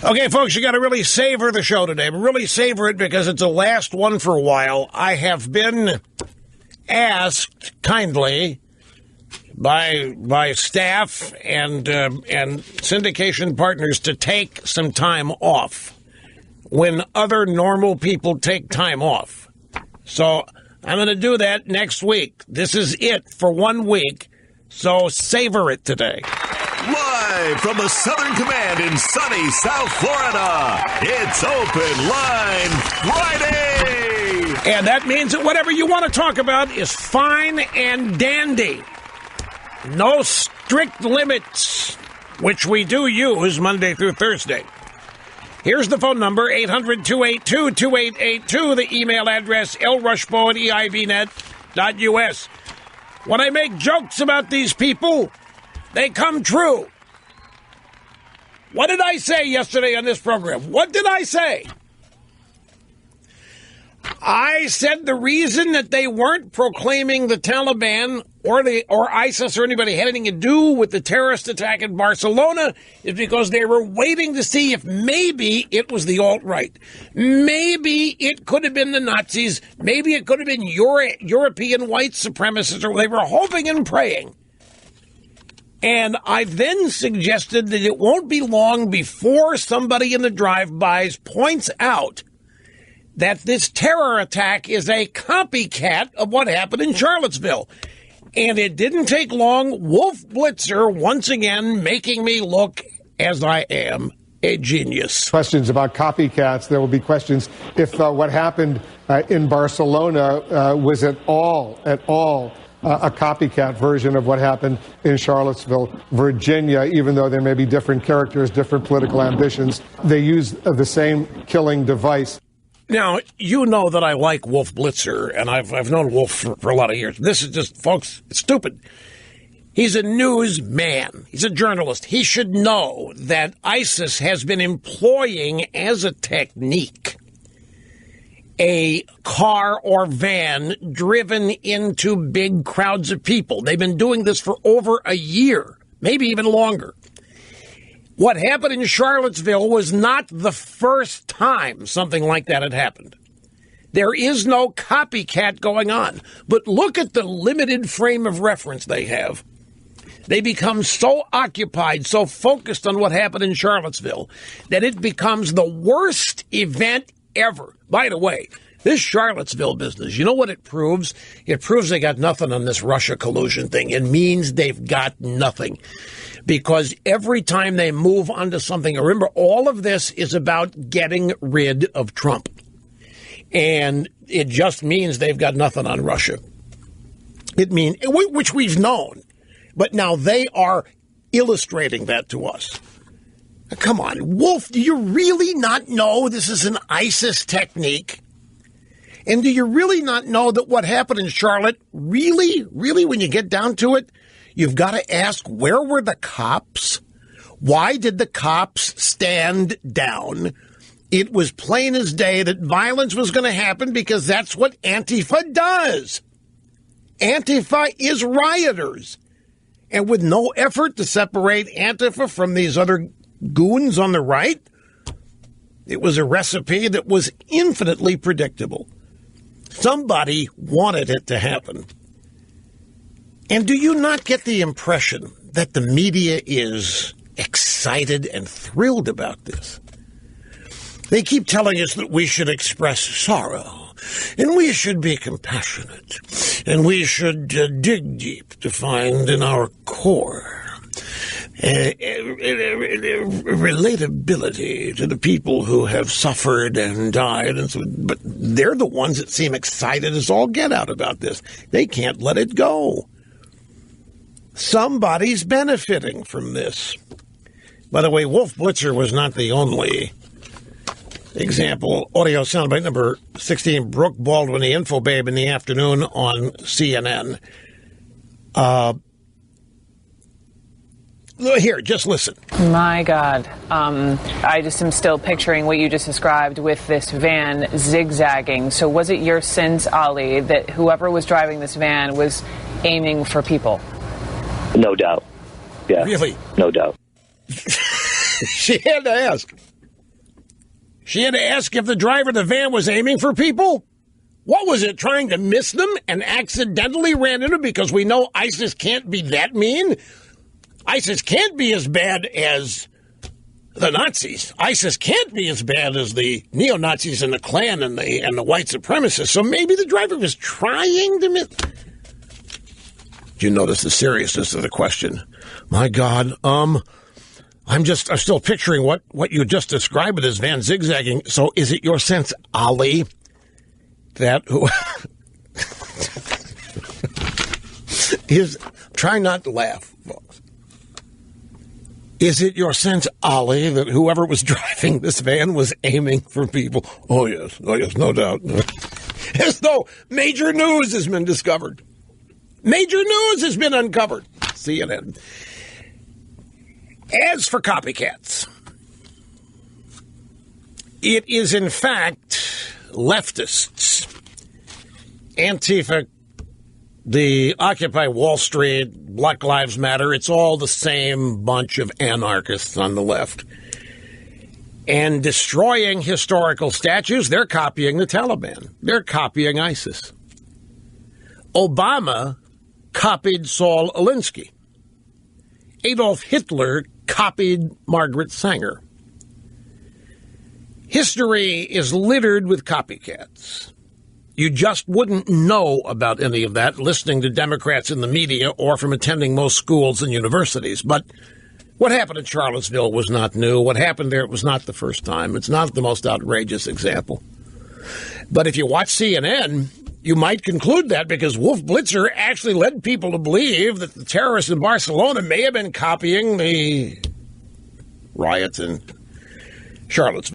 Okay, folks, you got to really savor the show today. Really savor it because it's the last one for a while. I have been asked kindly by staff and syndication partners to take some time off when other normal people take time off. So I'm going to do that next week. This is it for 1 week, so savor it today. Live from the Southern Command in sunny South Florida, it's Open Line Friday! And that means that whatever you want to talk about is fine and dandy. No strict limits, which we do use Monday through Thursday. Here's the phone number, 800-282-2882, the email address, lrushbo@eivnet.us. When I make jokes about these people, they come true. What did I say yesterday on this program? What did I say? I said the reason that they weren't proclaiming the Taliban or ISIS or anybody had anything to do with the terrorist attack in Barcelona is because they were waiting to see if maybe it was the alt-right. Maybe it could have been the Nazis. Maybe it could have been European white supremacists. Or they were hoping and praying. And I then suggested that it won't be long before somebody in the drive-bys points out that this terror attack is a copycat of what happened in Charlottesville. And it didn't take long. Wolf Blitzer, once again, making me look, as I am, a genius. Questions about copycats. There will be questions if what happened in Barcelona was at all a copycat version of what happened in Charlottesville, Virginia, even though there may be different characters, different political ambitions. They use the same killing device. Now, you know that I like Wolf Blitzer, and I've known Wolf for a lot of years. This is just, folks, it's stupid. He's a newsman. He's a journalist. He should know that ISIS has been employing as a technique a car or van driven into big crowds of people. They've been doing this for over a year, maybe even longer. What happened in Charlottesville was not the first time something like that had happened. There is no copycat going on. But look at the limited frame of reference they have. They become so occupied, so focused on what happened in Charlottesville, that it becomes the worst event ever. By the way, this Charlottesville business, you know what it proves? It proves they got nothing on this Russia collusion thing. It means they've got nothing. Because every time they move onto something, remember, all of this is about getting rid of Trump. And it just means they've got nothing on Russia. It means, which we've known. But now they are illustrating that to us. Come on, Wolf, do you really not know this is an ISIS technique? And do you really not know that what happened in Charlotte, really, when you get down to it, you've got to ask, where were the cops? Why did the cops stand down? It was plain as day that violence was going to happen because that's what Antifa does. Antifa is rioters. And with no effort to separate Antifa from these other goons on the right, it was a recipe that was infinitely predictable. Somebody wanted it to happen. And do you not get the impression that the media is excited and thrilled about this? They keep telling us that we should express sorrow, and we should be compassionate, and we should dig deep to find in our core relatability to the people who have suffered and died. And so, but they're the ones that seem excited as all get out about this. They can't let it go. Somebody's benefiting from this. By the way, Wolf Blitzer was not the only example. Audio soundbite number 16, Brooke Baldwin, the info babe in the afternoon on CNN. Here, just listen. My God. I just am still picturing what you just described with this van zigzagging. So was it your sense, Ali, that whoever was driving this van was aiming for people? No doubt. Yeah. Really? No doubt. She had to ask. She had to ask if the driver of the van was aiming for people. What was it, trying to miss them and accidentally ran into them? Because we know ISIS can't be that mean. ISIS can't be as bad as the Nazis. ISIS can't be as bad as the neo-Nazis and the Klan and the white supremacists. So maybe the driver was trying to miss. Do you notice the seriousness of the question? My God, I'm still picturing what you just described with this van zigzagging. So is it your sense, Ali, that is, try not to laugh, folks. Is it your sense, Ali, that whoever was driving this van was aiming for people? Oh, yes, no doubt. As though major news has been discovered. Major news has been uncovered. CNN. As for copycats, it is in fact leftists, Antifa, the Occupy Wall Street, Black Lives Matter, it's all the same bunch of anarchists on the left. And destroying historical statues, they're copying the Taliban. They're copying ISIS. Obama copied Saul Alinsky. Adolf Hitler copied Margaret Sanger. History is littered with copycats. You just wouldn't know about any of that listening to Democrats in the media or from attending most schools and universities. But what happened in Charlottesville was not new. What happened there was not the first time. It's not the most outrageous example. But if you watch CNN, you might conclude that because Wolf Blitzer actually led people to believe that the terrorists in Barcelona may have been copying the riots in Charlottesville.